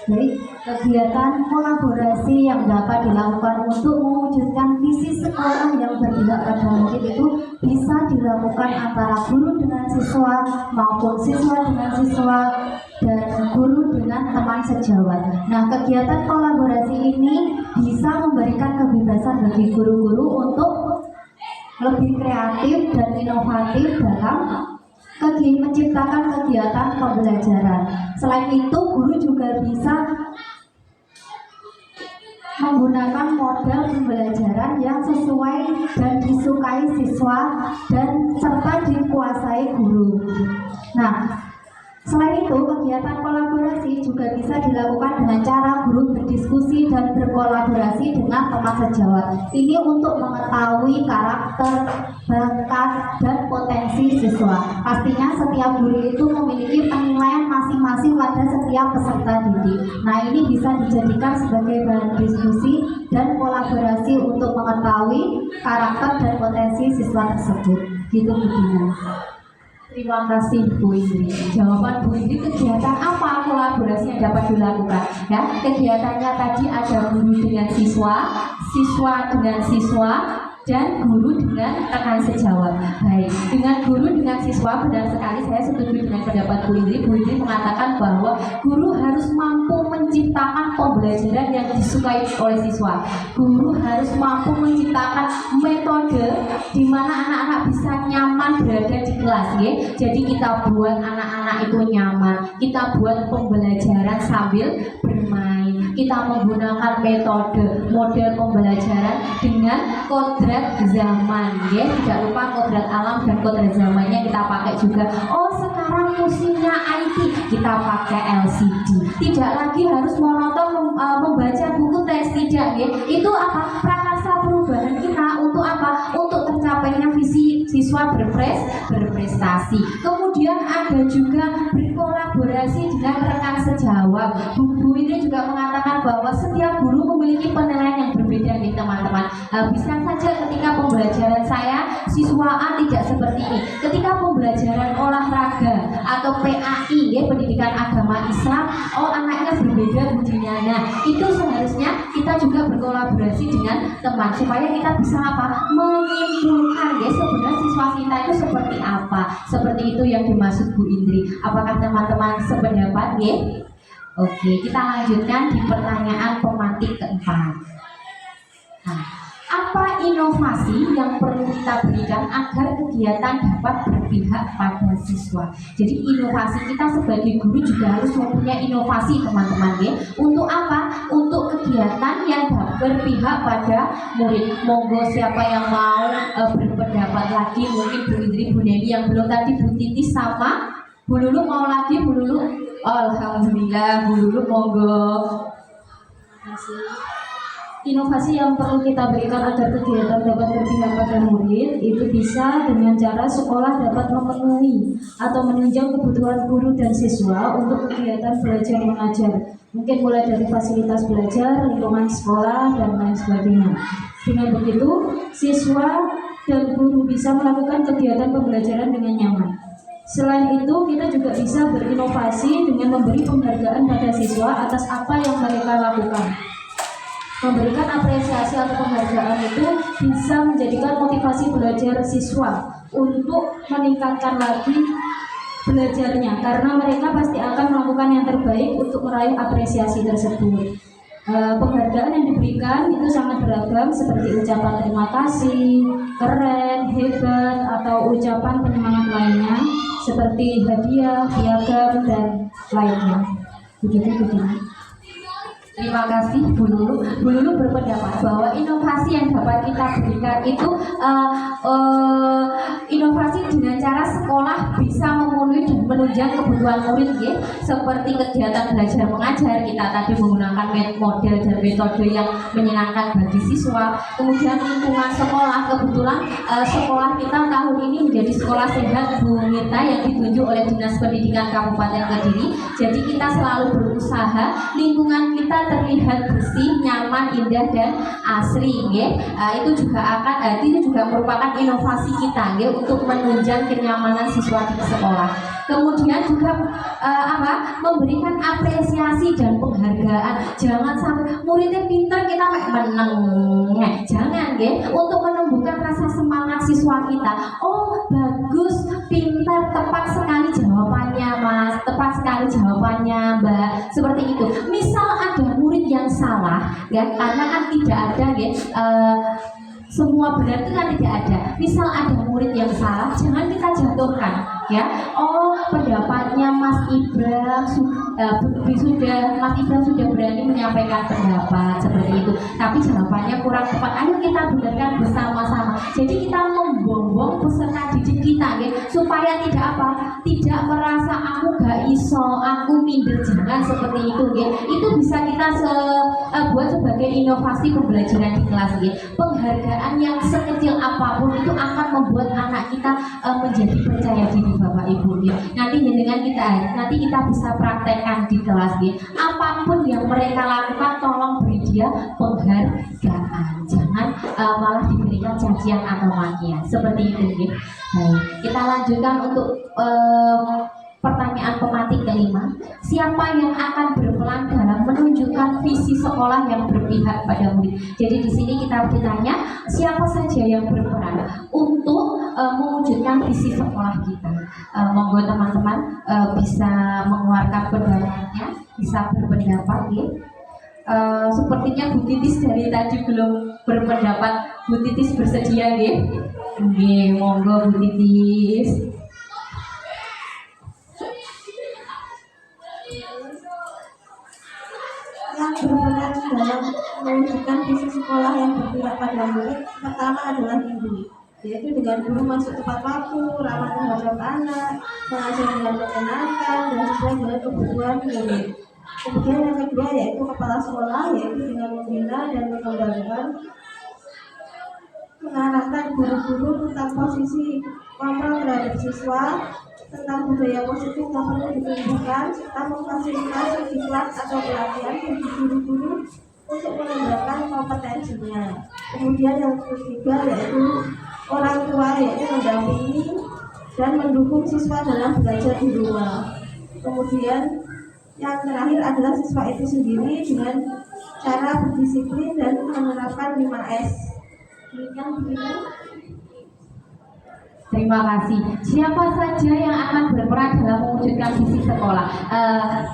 Jadi kegiatan kolaborasi yang dapat dilakukan untuk mewujudkan visi sekolah yang berpihak pada murid itu bisa dilakukan antara guru dengan siswa maupun siswa dengan siswa dan guru dengan teman sejawat. Nah, kegiatan kolaborasi ini bisa memberikan kebebasan bagi guru-guru untuk lebih kreatif dan inovatif dalam menciptakan kegiatan pembelajaran. Selain itu, guru juga bisa menggunakan model pembelajaran yang sesuai dan disukai siswa dan serta dikuasai guru. Nah, selain itu, kegiatan kolaborasi juga bisa dilakukan dengan cara guru berdiskusi dan berkolaborasi dengan teman sejawat. Ini untuk mengetahui karakter, bakat, dan potensi siswa. Pastinya setiap guru itu memiliki penilaian masing-masing pada setiap peserta didik. Nah, ini bisa dijadikan sebagai bahan diskusi dan kolaborasi untuk mengetahui karakter dan potensi siswa tersebut. Gitu begini. Terima kasih Bu Indri. Jawaban Bu Indri, kegiatan apa kolaborasi yang dapat dilakukan? Ya, kegiatannya tadi ada guru dengan siswa, siswa dengan siswa, dan guru dengan rekan sejawat. Baik, dengan guru dengan siswa benar sekali saya setuju dengan pendapat Bu Indri. Bu Indri mengatakan bahwa guru harus mampu menciptakan pembelajaran yang disukai oleh siswa. Guru harus mampu menciptakan metode di mana anak-anak bisa nyaman berada di kelas, ya. Jadi kita buat anak-anak itu nyaman. Kita buat pembelajaran sambil bermain. Kita menggunakan metode model pembelajaran dengan kodrat zaman, ya. Tidak lupa kodrat alam dan kodrat zamannya kita pakai juga. Oh, sekarang musimnya IT, kita pakai LCD. Tidak lagi harus monoton membaca buku teks, tidak, ya. Itu apa? Prakarsa perubahan kita untuk apa? Untuk tercapainya visi siswa berprestasi. Kemudian ada juga berkolaborasi dengan rekan sejawat. Bu ini juga mengatakan bahwa setiap guru memiliki penilaian yang berbeda, nih teman-teman. Bisa saja ketika pembelajaran saya siswa A tidak seperti ini. Ketika pembelajaran olahraga atau PAI, ya, pendidikan agama Islam, oh anaknya berbeda bunyinya. Nah, itu seharusnya kita juga berkolaborasi dengan teman supaya kita bisa apa? Menyimpulkan, ya, sebenarnya siswa kita itu seperti apa. Seperti itu yang dimaksud Bu Indri. Apakah teman-teman sependapat, ya? Oke, kita lanjutkan di pertanyaan pemantik keempat. Nah, apa inovasi yang perlu kita berikan agar kegiatan dapat berpihak pada siswa? Jadi inovasi kita sebagai guru juga harus mempunyai inovasi, teman-teman, ya. Untuk apa? Untuk kegiatan yang berpihak pada murid. Monggo siapa yang mau berpendapat lagi, mungkin Bu Indri, Bu Neni yang belum tadi, Bu Titi sama Bu Lulu mau lagi, Bu Lulu. Alhamdulillah, Bu Lulu monggo. Inovasi yang perlu kita berikan agar kegiatan dapat berpihak pada murid itu bisa dengan cara sekolah dapat memenuhi atau menunjang kebutuhan guru dan siswa untuk kegiatan belajar mengajar. Mungkin mulai dari fasilitas belajar, lingkungan sekolah, dan lain sebagainya. Dengan begitu, siswa dan guru bisa melakukan kegiatan pembelajaran dengan nyaman. Selain itu, kita juga bisa berinovasi dengan memberi penghargaan pada siswa atas apa yang mereka lakukan. Memberikan apresiasi atau penghargaan itu bisa menjadikan motivasi belajar siswa untuk meningkatkan lagi belajarnya, karena mereka pasti akan melakukan yang terbaik untuk meraih apresiasi tersebut. Penghargaan yang diberikan itu sangat beragam, seperti ucapan terima kasih, keren, hebat, atau ucapan penyemangat lainnya seperti hadiah, piagam, dan lainnya. Begitu. Terima kasih Bu Lulu. Bu Lulu berpendapat bahwa inovasi yang dapat kita berikan itu inovasi dengan cara sekolah bisa memenuhi dan menunjang kebutuhan murid, ya. Seperti kegiatan belajar mengajar, kita tadi menggunakan model dan metode yang menyenangkan bagi siswa. Kemudian lingkungan sekolah, kebetulan sekolah kita tahun ini menjadi sekolah sehat Bu Mirta yang ditunjuk oleh Dinas Pendidikan Kabupaten Kediri. Jadi kita selalu berusaha lingkungan kita terlihat bersih, nyaman, indah, dan asri, ya. Itu juga merupakan inovasi kita, ya, untuk menunjang kenyamanan siswa di sekolah. Kemudian juga memberikan apresiasi dan penghargaan. Jangan sampai muridnya pintar kita meneng, jangan, ya. Untuk menumbuhkan rasa semangat siswa kita. Oh, bagus, pintar, tepat sekali jawabannya Mas, tepat sekali jawabannya Mbak, seperti itu. Misal ada murid yang salah, ya, karena kan tidak ada, ya, semua benar itu kan tidak ada. Misal ada murid yang salah, jangan kita jatuhkan, ya. Oh, pendapatnya Mas Ibram sudah berani menyampaikan pendapat, seperti itu. tapi jawabannya kurang tepat. Ayo kita benarkan bersama-sama. Jadi kita membombong peserta didik kita, ya, supaya tidak apa, tidak merasa aku gak iso, aku minder, jangan seperti itu, ya. Itu bisa kita buat sebagai inovasi pembelajaran di kelas, ya. Penghargaan yang sekecil apapun itu akan membuat anak kita menjadi percaya diri, Bapak Ibu, ya. Nanti kita bisa praktekkan di kelas, ya. Apapun yang mereka lakukan, tolong beri dia penghargaan, jangan malah diberikan cacian atau makian seperti itu, ya. Baik, kita lanjutkan untuk pertanyaan pemantik kelima. Siapa yang akan berperan dalam menunjukkan visi sekolah yang berpihak pada murid? Jadi di sini kita bertanya, siapa saja yang berperan untuk mewujudkan visi sekolah kita? Monggo teman-teman bisa mengeluarkan pendapatnya, bisa berpendapat, ya. Sepertinya Bu Titis dari tadi belum berpendapat. Bu Titis bersedia, ya? Oke, monggo Bu Titis. Yang berperan dalam mewujudkan visi sekolah yang berpihak pada murid pertama adalah guru, yaitu dengan guru masuk tepat waktu, ramah terhadap anak, mengajar dengan menyenangkan dan sesuai dengan kebutuhan murid. Kemudian yang kedua yaitu kepala sekolah, yaitu dengan membina dan mengembangkan, mengarahkan guru-guru tentang posisi kontrol terhadap siswa, tentang budaya positif yang perlu ditumbuhkan, serta memfasilitasi diklat atau pelatihan bagi guru-guru untuk mengembangkan kompetensinya. Kemudian yang ketiga yaitu orang tua, yaitu mendampingi dan mendukung siswa dalam belajar di rumah. Kemudian yang terakhir adalah siswa itu sendiri dengan cara berdisiplin dan menerapkan 5S. Demikian begitu. Terima kasih. Siapa saja yang akan berperan dalam mewujudkan visi sekolah?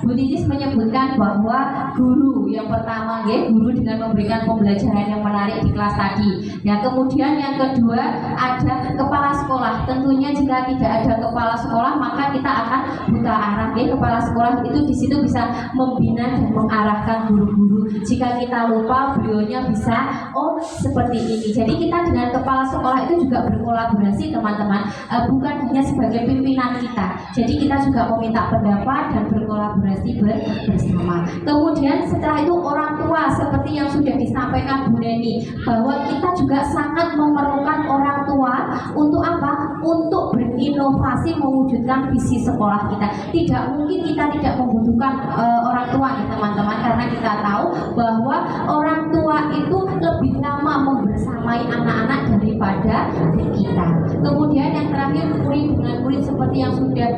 Bu Titis menyebutkan bahwa guru yang pertama, ya, guru dengan memberikan pembelajaran yang menarik di kelas tadi. Ya, kemudian yang kedua ada kepala sekolah. Tentunya jika tidak ada kepala sekolah maka kita akan buta arah. Ya, kepala sekolah itu di situ bisa membina dan mengarahkan guru-guru. Jika kita lupa, beliaunya bisa seperti ini. Jadi kita dengan kepala sekolah itu juga berkolaborasi, teman-teman. Bukan hanya sebagai pimpinan kita, jadi kita juga meminta pendapat dan berkolaborasi bersama. Kemudian setelah itu orang tua, seperti yang sudah disampaikan Bu Neni, bahwa kita juga sangat memerlukan orang tua untuk apa? Untuk berinovasi mewujudkan visi sekolah kita. Tidak mungkin kita tidak membutuhkan orang tua, ya teman-teman, karena kita tahu bahwa orang tua itu lebih lama membersamai anak-anak daripada kita. Kemudian yang terakhir murid dengan murid, seperti yang sudah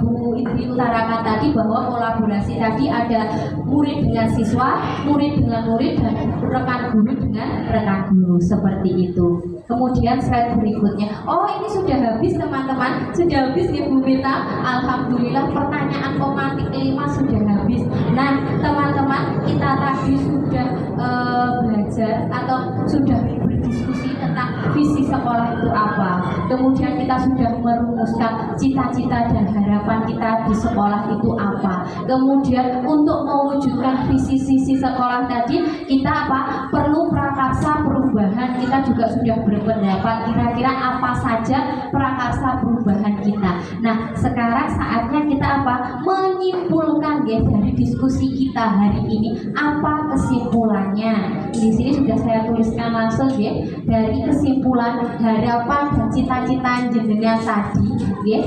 Bu Indri utarakan tadi, bahwa kolaborasi tadi ada murid dengan siswa, murid dengan murid, dan rekan guru dengan rekan guru, seperti itu. Kemudian slide berikutnya. Ini sudah habis teman-teman, sudah habis ya Bu Mita. Alhamdulillah pertanyaan pemantik kelima sudah habis. Nah teman-teman, kita tadi sudah belajar atau sudah berdiskusi tentang visi sekolah itu apa. Kemudian kita sudah merumuskan cita-cita dan harapan kita di sekolah itu apa. Kemudian untuk mewujudkan visi sekolah tadi, kita apa? Perlu prakarsa perubahan. Kita juga sudah berpendapat kira-kira apa saja prakarsa perubahan kita. Nah, sekarang saatnya kita apa? Menyimpulkan, ya, dari diskusi kita hari ini. Apa kesimpulannya? Di sini sudah saya tuliskan langsung, ya. Dari kesimpulan harapan dan cita-cita jenengan tadi, ya,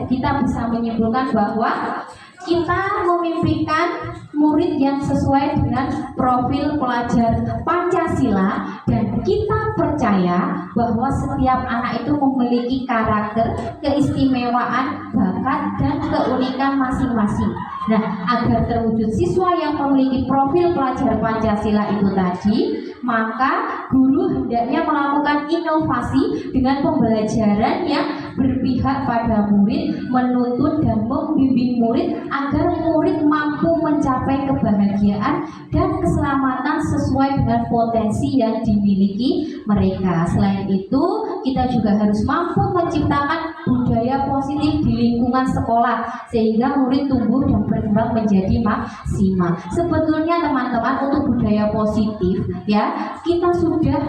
kita bisa menyimpulkan bahwa kita memimpikan murid yang sesuai dengan profil pelajar Pancasila, dan kita percaya bahwa setiap anak itu memiliki karakter, keistimewaan, bakat, dan keunikan masing-masing. Nah, agar terwujud siswa yang memiliki profil pelajar Pancasila itu tadi, maka guru hendaknya melakukan inovasi dengan pembelajaran yang berpihak pada murid, menuntun dan membimbing murid agar murid mampu mencapai kebahagiaan dan keselamatan sesuai dengan potensi yang dimiliki mereka. Selain itu, kita juga harus mampu menciptakan budaya budaya positif di lingkungan sekolah sehingga murid tumbuh dan berkembang menjadi maksimal. Sebetulnya teman-teman, untuk budaya positif ya kita sudah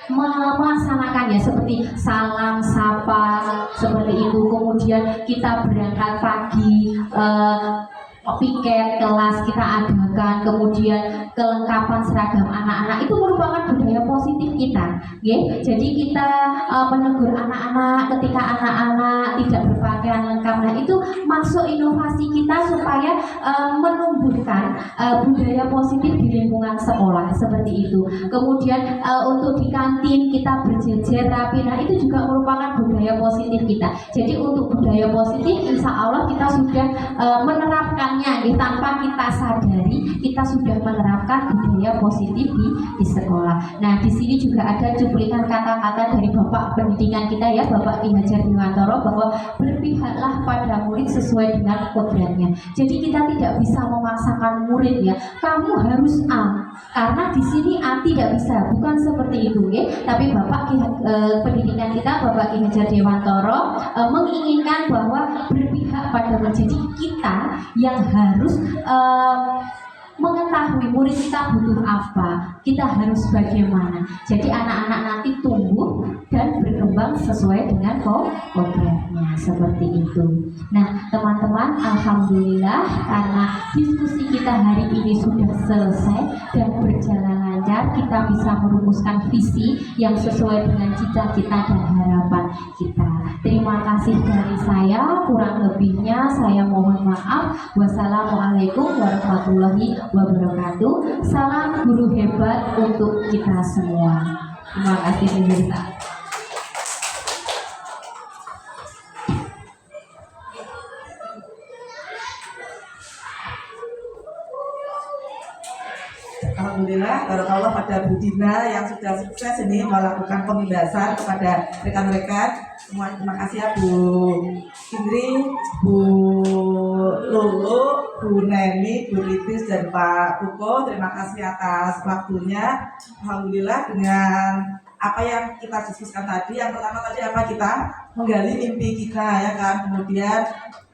melaksanakannya seperti salam sapa seperti itu, kemudian kita berangkat pagi, piket kelas kita adakan, kemudian kelengkapan seragam anak-anak, itu merupakan budaya positif kita, ya. Jadi kita menegur anak-anak ketika anak-anak tidak berpakaian lengkap. Nah, itu masuk inovasi kita supaya menumbuhkan budaya positif di lingkungan sekolah seperti itu. Kemudian untuk di kantin kita berjejer rapi. Nah, itu juga merupakan budaya positif kita. Jadi untuk budaya positif, insya Allah kita sudah menerapkan tanpa kita sadari, kita sudah menerapkan budaya positif di sekolah. Nah, di sini juga ada cuplikan kata-kata dari Bapak Pendidikan kita ya, Bapak Ki Hajar Dewantoro, bahwa berpihaklah pada murid sesuai dengan kodratnya. Jadi kita tidak bisa memaksakan murid ya, kamu harus A, karena di sini A tidak bisa, bukan seperti itu ya. Tapi Bapak Pendidikan kita, Bapak Ki Hajar Dewantoro menginginkan bahwa berpihak pada murid. Jadi kita yang harus mengetahui murid kita butuh apa, kita harus bagaimana. Jadi anak-anak nanti tumbuh dan berkembang sesuai dengan kodratnya seperti itu. Nah, teman-teman, alhamdulillah karena diskusi kita hari ini sudah selesai dan berjalan lancar, kita bisa merumuskan visi yang sesuai dengan cita-cita dan harapan kita. Terima kasih dari saya, kurang lebihnya saya mohon maaf. Wassalamualaikum warahmatullahi wabarakatuh. Salam guru hebat untuk kita semua. Terima kasih pemirsa. Alhamdulillah, barakallah pada Bu Dina yang sudah sukses ini melakukan pembebasan kepada rekan-rekan semua. Terima kasih ya Bu Indri, Bu Lulu, Bu Neni, Bu Litis, dan Pak Kuko. Terima kasih atas waktunya. Alhamdulillah dengan apa yang kita diskusikan tadi, yang pertama tadi apa, kita menggali mimpi kita ya kan, kemudian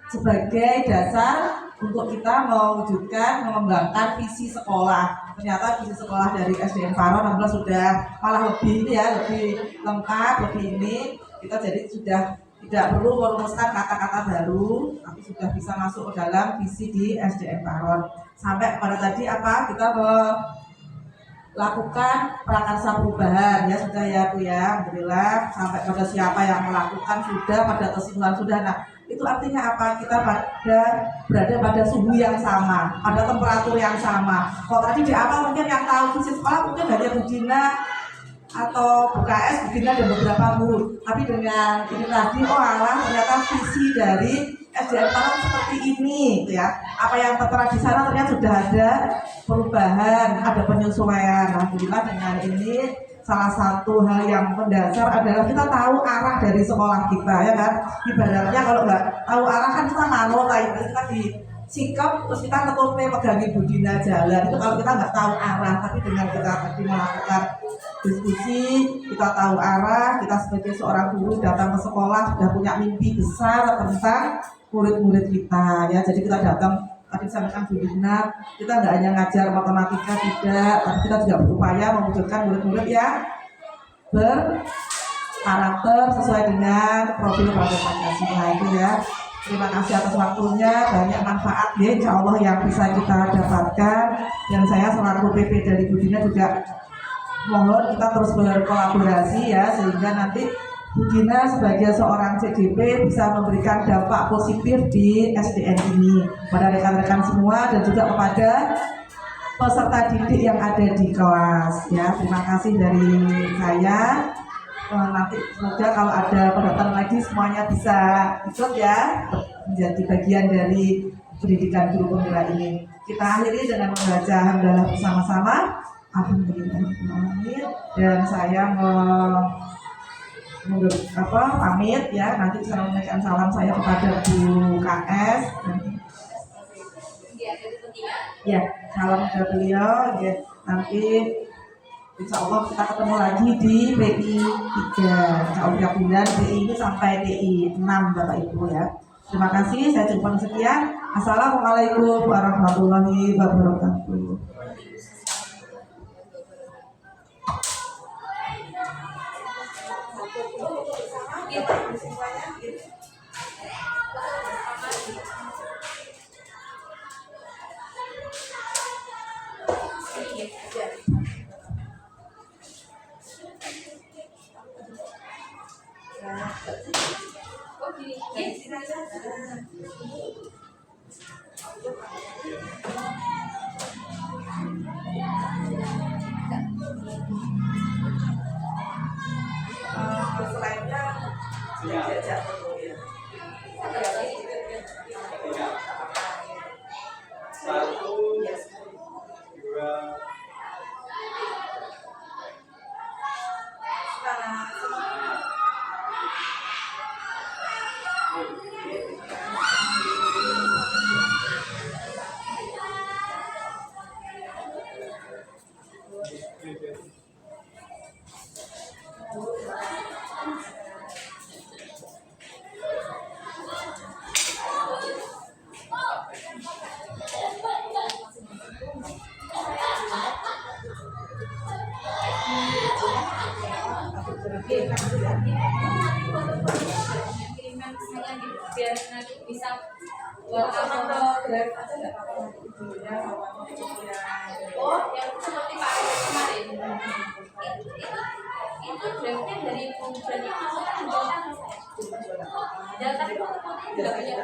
sebagai dasar untuk kita mewujudkan, mengembangkan visi sekolah. Ternyata visi sekolah dari SDN Paron alhamdulillah sudah malah lebih ini ya, lebih lengkap, lebih ini. Kita jadi sudah tidak perlu merumuskan kata-kata baru, tapi sudah bisa masuk ke dalam visi di SDN Paron. Sampai kepada tadi apa, kita melakukan prakarsa perubahan ya, sudah ya Bu ya, alhamdulillah. Sampai pada siapa yang melakukan sudah, pada kesimpulan sudah. Nah, itu artinya apa? Kita berada pada suhu yang sama, pada temperatur yang sama. Kalau tadi di awal mungkin yang tahu visi sekolah mungkin hanya Bu Dina atau Bu KS, Bu Dina dan beberapa guru. Tapi dengan ini tadi, oh alah ternyata visi dari SDN Paron seperti ini, gitu ya. Apa yang tertera di sana ternyata sudah ada perubahan, ada penyesuaian. Alhamdulillah dengan ini salah satu hal yang mendasar adalah kita tahu arah dari sekolah kita ya kan. Ibaratnya kalau nggak tahu arah kan kita manut lah, kita disikap terus kita ketupe pegangi Bu Dina jalan. Itu kalau kita nggak tahu arah. Tapi dengan kita tadi melakukan diskusi, kita tahu arah, kita sebagai seorang guru datang ke sekolah sudah punya mimpi besar tentang murid-murid kita ya. Jadi kita datang, tadi disampaikan Bu Dina, kita nggak hanya ngajar matematika tidak, tapi kita juga berupaya mewujudkan murid-murid yang berkarakter sesuai dengan profil Pancasila itu ya. Terima kasih atas waktunya, banyak manfaat ya insya Allah yang bisa kita dapatkan. Dan saya selaku PP dari Bu Dina juga mohon kita terus berkolaborasi ya, sehingga nanti Bu Dina sebagai seorang CDP bisa memberikan dampak positif di SDN ini pada rekan-rekan semua dan juga kepada peserta didik yang ada di kelas ya. Terima kasih dari saya. Nanti semoga kalau ada pendaftaran lagi semuanya bisa ikut ya, menjadi bagian dari pendidikan guru pemula ini. Kita akhiri dengan membaca hamdalah bersama-sama. Alhamdulillah. Dan saya pamit ya, nanti bisa memberikan salam saya kepada Bu KS ya, salam kepada beliau ya. Nanti Insya Allah kita ketemu lagi di PI 3, insya Allah 3 bulan, DI ini sampai DI 6 Bapak Ibu ya. Terima kasih, saya cukupkan sekian. Assalamualaikum warahmatullahi wabarakatuh. Selainnya diajak dulu ya. Satu, dua, Kiriman saya biar nanti bisa buat oh yang seperti Pak Arief kemarin itu draftnya dari pembuatan masukkan ke saya. Dan tapi foto-fotonya tidak punya